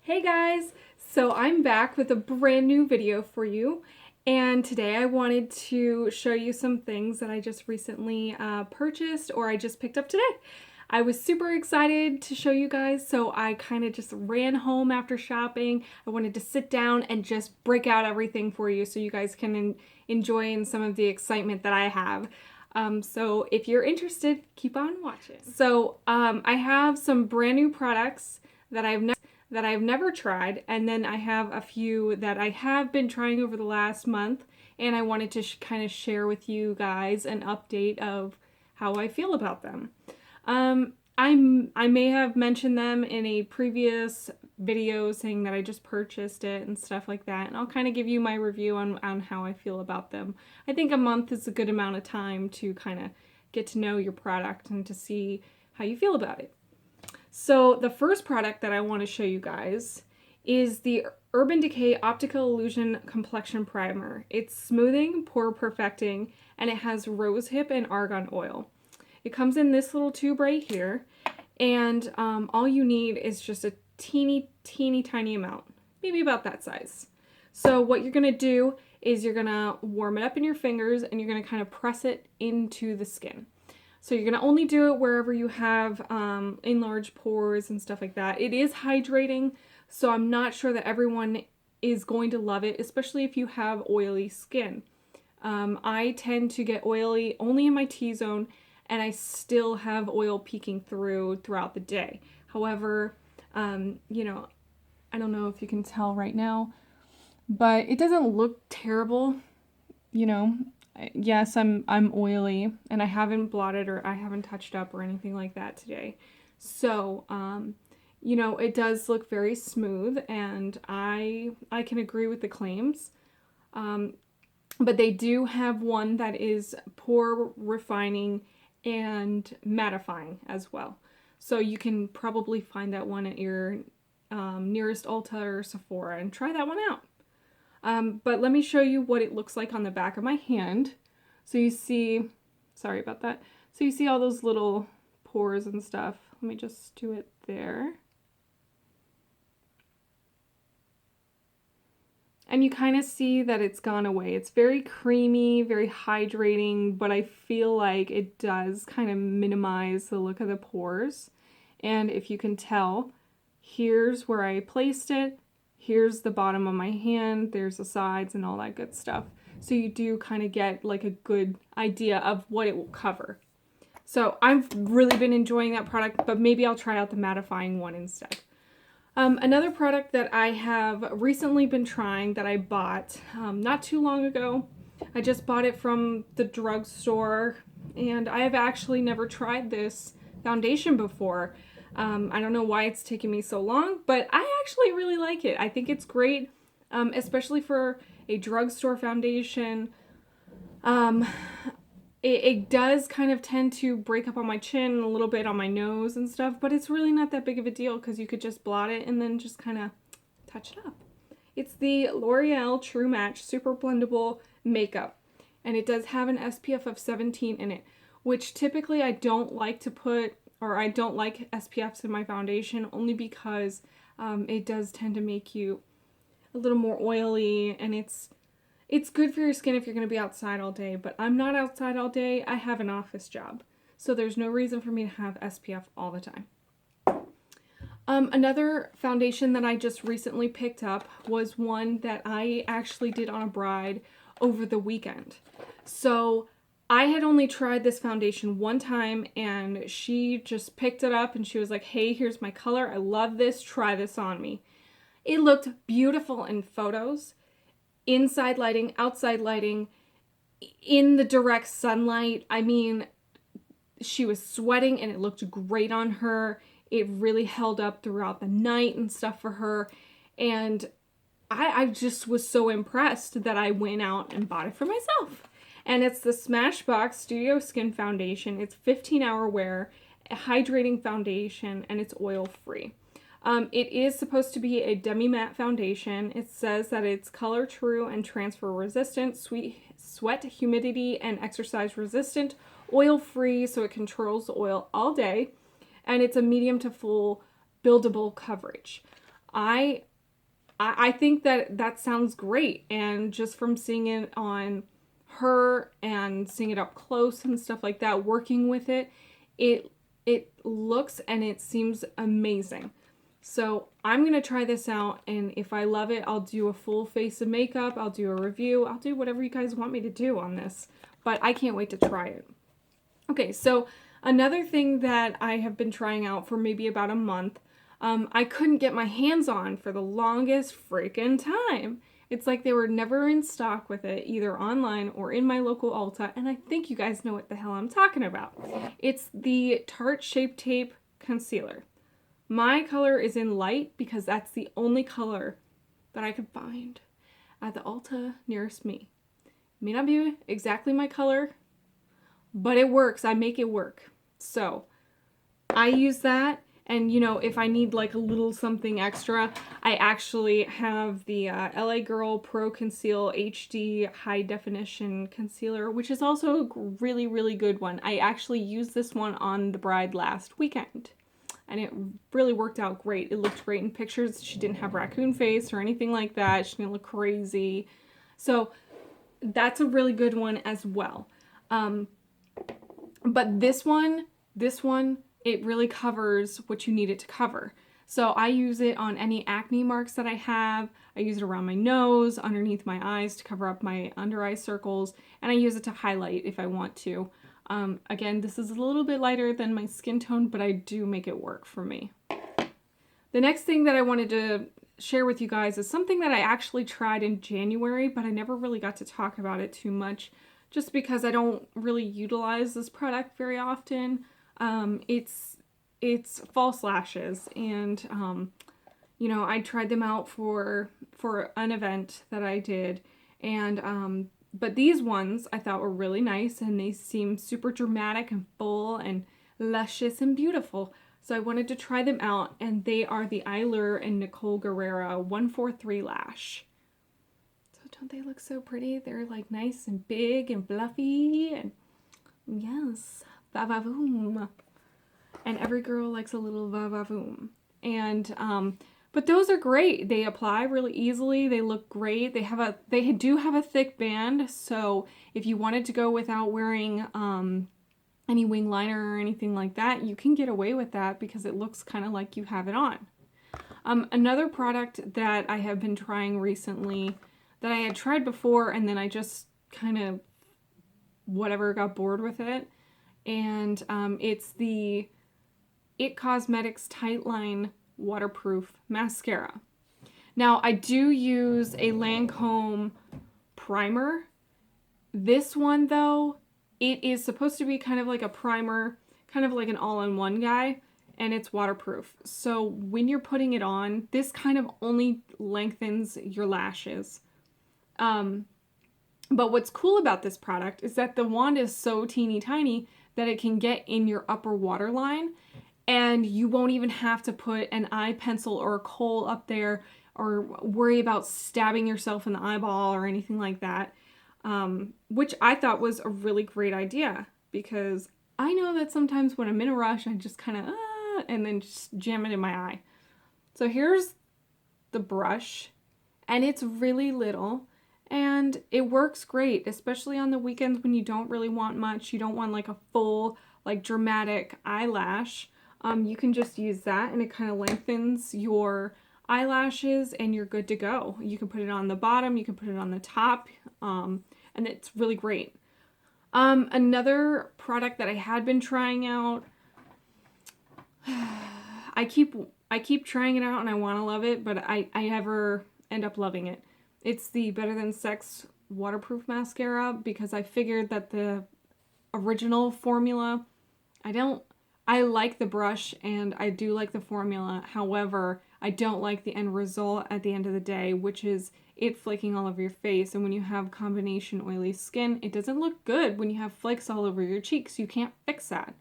Hey guys! So I'm back with a brand new video for you, and today I wanted to show you some things that I just recently purchased or I just picked up today. I was super excited to show you guys, so I kind of just ran home after shopping. I wanted to sit down and just break out everything for you so you guys can enjoy in some of the excitement that I have. So if you're interested, keep on watching. So I have some brand new products that I've never tried, and then I have a few that I have been trying over the last month, and I wanted to kind of share with you guys an update of how I feel about them. I may have mentioned them in a previous video saying that I just purchased it and stuff like that, and I'll kind of give you my review on how I feel about them. I think a month is a good amount of time to kind of get to know your product and to see how you feel about it. So the first product that I want to show you guys is the Urban Decay Optical Illusion Complexion Primer. It's smoothing, pore perfecting, and it has rosehip and argan oil. It comes in this little tube right here, and all you need is just a teeny tiny amount, maybe about that size. So what you're going to do is you're going to warm it up in your fingers, and you're going to kind of press it into the skin. So you're going to only do it wherever you have enlarged pores and stuff like that. It is hydrating, so I'm not sure that everyone is going to love it, especially if you have oily skin. I tend to get oily only in my T-zone, and I still have oil peeking throughout the day. However, you know, I don't know if you can tell right now, but it doesn't look terrible, you know. Yes, I'm oily, and I haven't blotted or I haven't touched up or anything like that today. So, you know, it does look very smooth, and I can agree with the claims. But they do have one that is pore refining and mattifying as well. So you can probably find that one at your nearest Ulta or Sephora and try that one out. But let me show you what it looks like on the back of my hand. So you see, sorry about that. So you see all those little pores and stuff. Let me just do it there. And you kind of see that it's gone away. It's very creamy, very hydrating, but I feel like it does kind of minimize the look of the pores. And if you can tell, here's where I placed it. Here's the bottom of my hand, there's the sides and all that good stuff. So you do kind of get like a good idea of what it will cover. So I've really been enjoying that product, but maybe I'll try out the mattifying one instead. Another product that I have recently been trying that I bought not too long ago. I just bought it from the drugstore, and I have actually never tried this foundation before. I don't know why it's taken me so long, but I actually really like it. I think it's great, especially for a drugstore foundation. It does kind of tend to break up on my chin and a little bit on my nose and stuff, but it's really not that big of a deal because you could just blot it and then just kind of touch it up. It's the L'Oreal True Match Super Blendable Makeup, and it does have an SPF of 17 in it, which typically I don't like to put, or I don't like SPFs in my foundation only because it does tend to make you a little more oily, and it's good for your skin if you're going to be outside all day, but I'm not outside all day. I have an office job, so there's no reason for me to have SPF all the time. Another foundation that I just recently picked up was one that I actually did on a bride over the weekend. So I had only tried this foundation one time, and she just picked it up and she was like, hey, here's my color. I love this. Try this on me. It looked beautiful in photos, inside lighting, outside lighting, in the direct sunlight. I mean, she was sweating and it looked great on her. It really held up throughout the night and stuff for her. And I just was so impressed that I went out and bought it for myself. And it's the Smashbox Studio Skin Foundation. It's 15-hour wear, a hydrating foundation, and it's oil-free. It is supposed to be a demi-matte foundation. It says that it's color true and transfer resistant, sweat, humidity, and exercise resistant, oil-free, so it controls the oil all day, and it's a medium to full buildable coverage. I think that sounds great, and just from seeing it on her and seeing it up close and stuff like that, working with it, it looks and it seems amazing. So I'm gonna try this out, and if I love it, I'll do a full face of makeup, I'll do a review, I'll do whatever you guys want me to do on this, but I can't wait to try it. Okay, so another thing that I have been trying out for maybe about a month, I couldn't get my hands on for the longest freaking time. It's like they were never in stock with it, either online or in my local Ulta, and I think you guys know what the hell I'm talking about. It's the Tarte Shape Tape Concealer. My color is in light because that's the only color that I could find at the Ulta nearest me. It may not be exactly my color, but it works. I make it work. So I use that, and you know, if I need like a little something extra, I actually have the LA Girl Pro Conceal HD High Definition Concealer, which is also a really, really good one. I actually used this one on the bride last weekend, and it really worked out great. It looked great in pictures. She didn't have raccoon face or anything like that. She didn't look crazy. So that's a really good one as well. But this one, it really covers what you need it to cover. So I use it on any acne marks that I have. I use it around my nose, underneath my eyes to cover up my under eye circles, and I use it to highlight if I want to. Again, this is a little bit lighter than my skin tone, but I do make it work for me. The next thing that I wanted to share with you guys is something that I actually tried in January, but I never really got to talk about it too much, just because I don't really utilize this product very often. It's false lashes, and you know, I tried them out for an event that I did, and but these ones I thought were really nice, and they seemed super dramatic and full and luscious and beautiful. So I wanted to try them out, and they are the Eyelure and Nicole Gurriero 143 Lash. So don't they look so pretty? They're like nice and big and fluffy, and yes, va-va-voom. And every girl likes a little va-va-voom. And but those are great. They apply really easily. They look great. They do have a thick band, so if you wanted to go without wearing any wing liner or anything like that, you can get away with that because it looks kind of like you have it on. Another product that I have been trying recently that I had tried before, and then I just kind of got bored with it, and it's the It Cosmetics Tightline Waterproof Mascara. Now, I do use a Lancome primer. This one, though, it is supposed to be kind of like a primer, kind of like an all-in-one guy, and it's waterproof. So when you're putting it on, this kind of only lengthens your lashes. But what's cool about this product is that the wand is so teeny tiny that it can get in your upper waterline, and you won't even have to put an eye pencil or a kohl up there or worry about stabbing yourself in the eyeball or anything like that, which I thought was a really great idea, because I know that sometimes when I'm in a rush, I just kind of, and then just jam it in my eye. So here's the brush, and it's really little, and it works great, especially on the weekends when you don't really want much. You don't want like a full, like dramatic eyelash. You can just use that, and it kind of lengthens your eyelashes, and you're good to go. You can put it on the bottom, you can put it on the top, and it's really great. Another product that I had been trying out, I keep trying it out and I want to love it, but I never end up loving it. It's the Better Than Sex Waterproof Mascara, because I figured that the original formula, I like the brush and I do like the formula. However, I don't like the end result at the end of the day, which is it flaking all over your face. And when you have combination oily skin, it doesn't look good when you have flakes all over your cheeks. You can't fix that.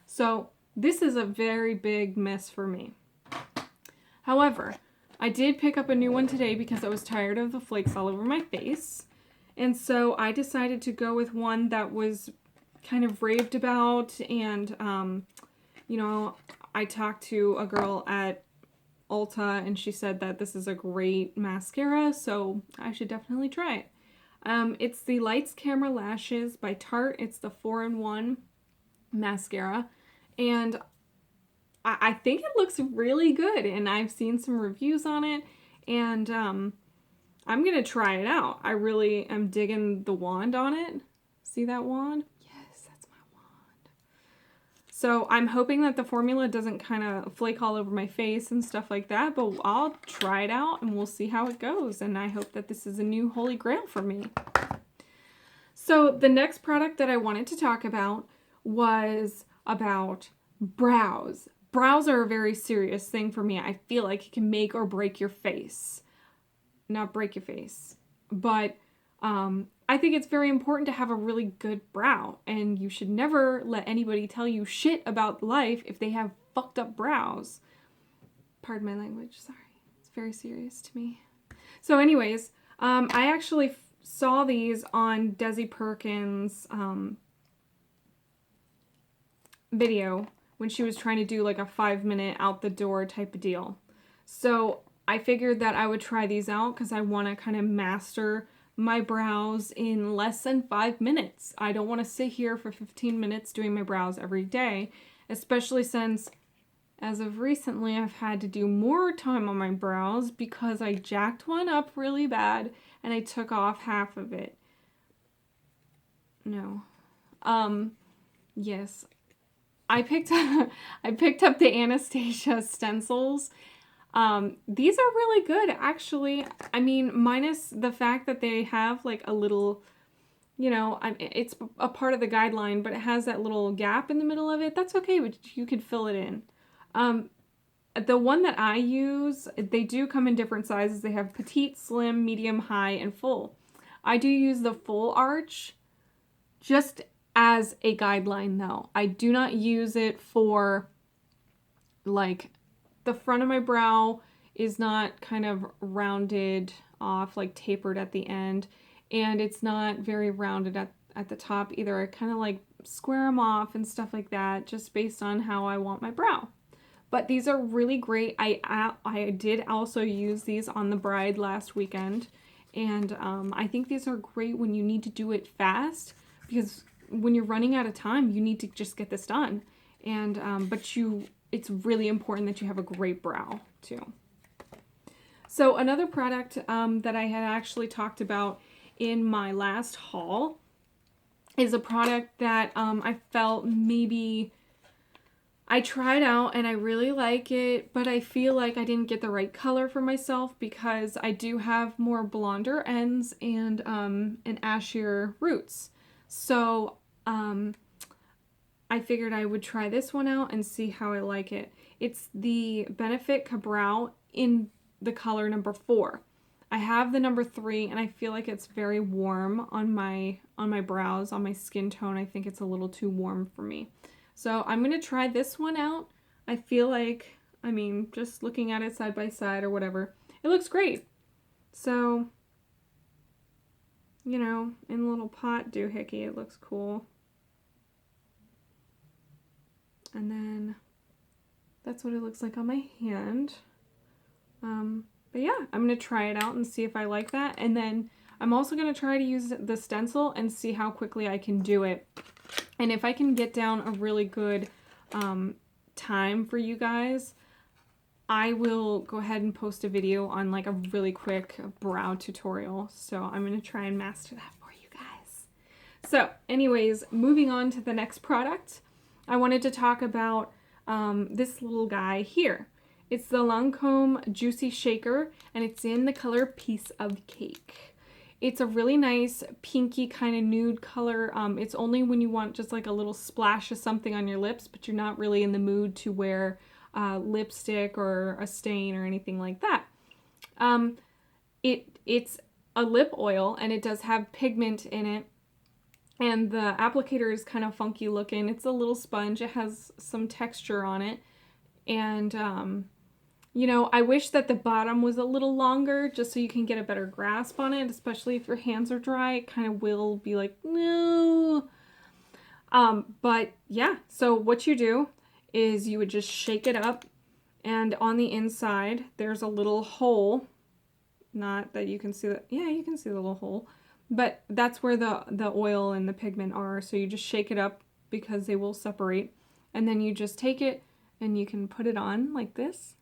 So this is a very big miss for me. However, I did pick up a new one today because I was tired of the flakes all over my face. And so I decided to go with one that was kind of raved about, and you know, I talked to a girl at Ulta, and she said that this is a great mascara, so I should definitely try it. It's the Lights Camera Lashes by Tarte. It's the 4-in-1 mascara, and I think it looks really good, and I've seen some reviews on it, and I'm gonna try it out. I really am digging the wand on it. See that wand? Yes, that's my wand. So I'm hoping that the formula doesn't kind of flake all over my face and stuff like that, but I'll try it out and we'll see how it goes, and I hope that this is a new holy grail for me. So the next product that I wanted to talk about was about brows. Brows are a very serious thing for me. I feel like it can make or break your face. Not break your face, but I think it's very important to have a really good brow, and you should never let anybody tell you shit about life if they have fucked up brows. Pardon my language, sorry. It's very serious to me. So anyways, I actually saw these on Desi Perkins' video when she was trying to do like a 5-minute out the door type of deal. So I figured that I would try these out because I want to kind of master my brows in less than 5 minutes. I don't want to sit here for 15 minutes doing my brows every day, especially since as of recently I've had to do more time on my brows because I jacked one up really bad and I took off half of it. No. Yes. I picked up the Anastasia Stencils. These are really good, actually. I mean, minus the fact that they have like a little, you know, it's a part of the guideline, but it has that little gap in the middle of it. That's okay, but you could fill it in. The one that I use, they do come in different sizes. They have petite, slim, medium, high, and full. I do use the full arch just as a guideline though. I do not use it for like the front of my brow is not kind of rounded off, like tapered at the end, and it's not very rounded at the top either. I kind of like square them off and stuff like that just based on how I want my brow. But these are really great. I did also use these on the bride last weekend, and I think these are great when you need to do it fast, because when you're running out of time, you need to just get this done. And it's really important that you have a great brow too. So another product that I had actually talked about in my last haul is a product that I felt maybe I tried out and I really like it, but I feel like I didn't get the right color for myself because I do have more blonder ends and ashier roots. So I figured I would try this one out and see how I like it. It's the Benefit Cabral in the color number 4. I have the number 3 and I feel like it's very warm on my brows, on my skin tone. I think it's a little too warm for me. So I'm going to try this one out. I feel like, I mean, just looking at it side by side or whatever, it looks great. So, you know, in a little pot doohickey, it looks cool. And then that's what it looks like on my hand. But yeah, I'm going to try it out and see if I like that. And then I'm also going to try to use the stencil and see how quickly I can do it. And if I can get down a really good time for you guys, I will go ahead and post a video on like a really quick brow tutorial. So I'm going to try and master that for you guys. So anyways, moving on to the next product, I wanted to talk about this little guy here. It's the Lancome Juicy Shaker, and it's in the color Piece of Cake. It's a really nice pinky kind of nude color. It's only when you want just like a little splash of something on your lips, but you're not really in the mood to wear lipstick or a stain or anything like that. It's a lip oil, and it does have pigment in it. And the applicator is kind of funky looking. It's a little sponge. It has some texture on it. And, you know, I wish that the bottom was a little longer just so you can get a better grasp on it, especially if your hands are dry. It kind of will be like, no. But yeah, so what you do is you would just shake it up And on the inside, there's a little hole. Not that you can see that. Yeah, you can see the little hole. But that's where the oil and the pigment are. So you just shake it up because they will separate. And then you just take it and you can put it on like this.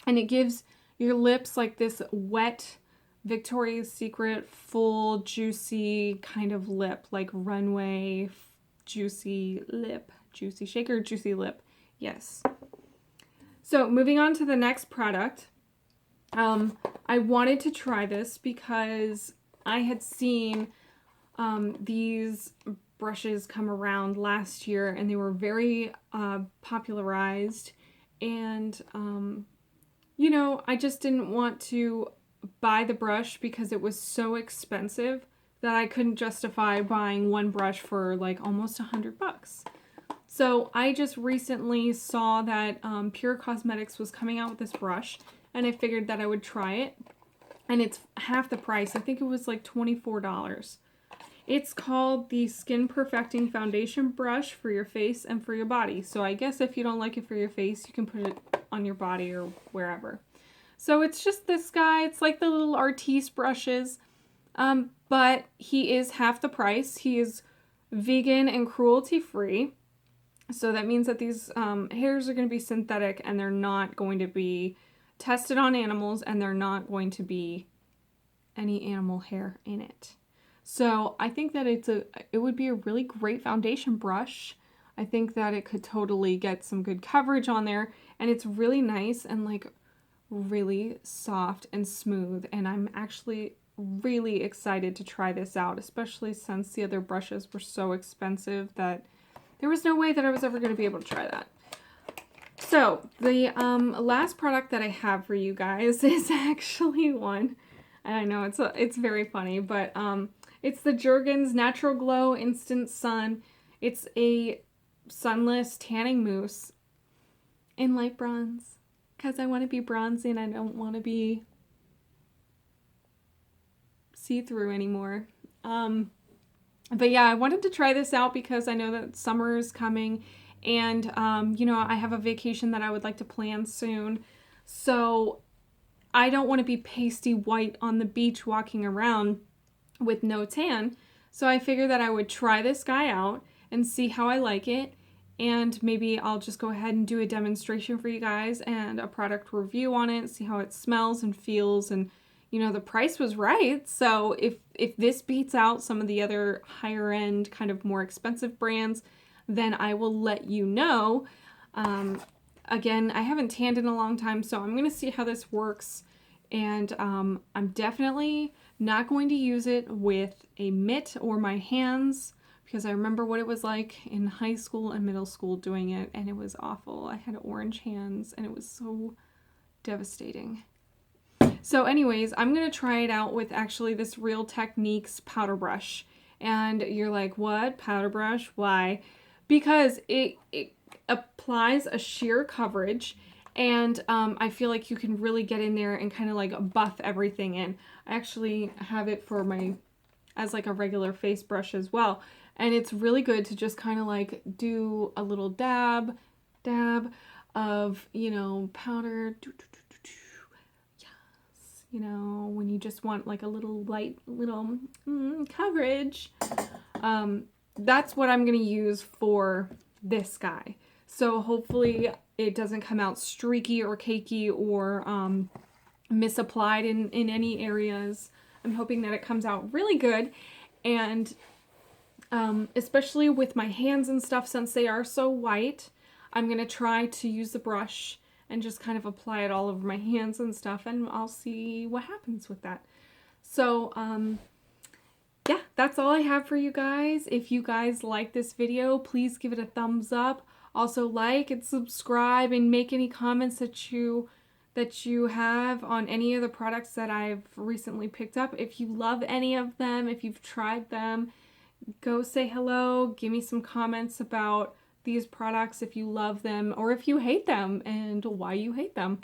And it gives your lips like this wet Victoria's Secret full juicy kind of lip, like runway juicy lip, juicy shaker, juicy lip. Yes. So moving on to the next product, I wanted to try this because I had seen these brushes come around last year and they were very popularized, and you know, I just didn't want to buy the brush because it was so expensive that I couldn't justify buying one brush for like almost $100. So I just recently saw that Pure Cosmetics was coming out with this brush, and I figured that I would try it. And it's half the price. I think it was like $24. It's called the Skin Perfecting Foundation Brush for your face and for your body. So I guess if you don't like it for your face, you can put it on your body or wherever. So it's just this guy. It's like the little Artiste brushes, but he is half the price. He is vegan and cruelty free. So that means that these hairs are going to be synthetic and they're not going to be tested on animals, and they're not going to be any animal hair in it. So I think that it would be a really great foundation brush. I think that it could totally get some good coverage on there, and it's really nice and like really soft and smooth, and I'm actually really excited to try this out, especially since the other brushes were so expensive that there was no way that I was ever going to be able to try that. So the last product that I have for you guys is actually one, and I know it's very funny, but it's the Jergens Natural Glow Instant Sun. It's a sunless tanning mousse in light bronze because I want to be bronzy and I don't want to be see-through anymore. But yeah, I wanted to try this out because I know that summer is coming, and you know, I have a vacation that I would like to plan soon. So I don't want to be pasty white on the beach walking around with no tan. So I figured that I would try this guy out and see how I like it. And maybe I'll just go ahead and do a demonstration for you guys and a product review on it, see how it smells and feels. And you know, the price was right. So if this beats out some of the other higher end, kind of more expensive brands, then I will let you know. Again, I haven't tanned in a long time, so I'm going to see how this works. And I'm definitely not going to use it with a mitt or my hands, because I remember what it was like in high school and middle school doing it, and it was awful. I had orange hands, and it was so devastating. So anyways, I'm going to try it out with actually this Real Techniques powder brush. And you're like, what? Powder brush? Why? Because it applies a sheer coverage, and I feel like you can really get in there and kind of like buff everything in. I actually have it for as like a regular face brush as well. And it's really good to just kind of like do a little dab of, you know, powder. Yes, you know, when you just want like a little light, little coverage. That's what I'm going to use for this guy. So hopefully it doesn't come out streaky or cakey or misapplied in any areas. I'm hoping that it comes out really good. And especially with my hands and stuff, since they are so white, I'm going to try to use the brush and just kind of apply it all over my hands and stuff, and I'll see what happens with that. So, yeah, that's all I have for you guys. If you guys like this video, please give it a thumbs up. Also like and subscribe and make any comments that you have on any of the products that I've recently picked up. If you love any of them, if you've tried them, go say hello. Give me some comments about these products if you love them or if you hate them and why you hate them.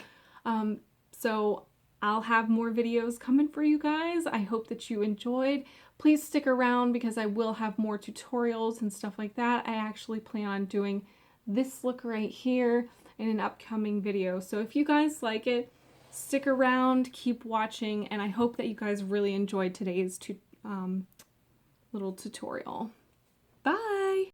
So I'll have more videos coming for you guys. I hope that you enjoyed. please stick around because I will have more tutorials and stuff like that. I actually plan on doing this look right here in an upcoming video. So if you guys like it, stick around, keep watching, and I hope that you guys really enjoyed today's little tutorial. Bye!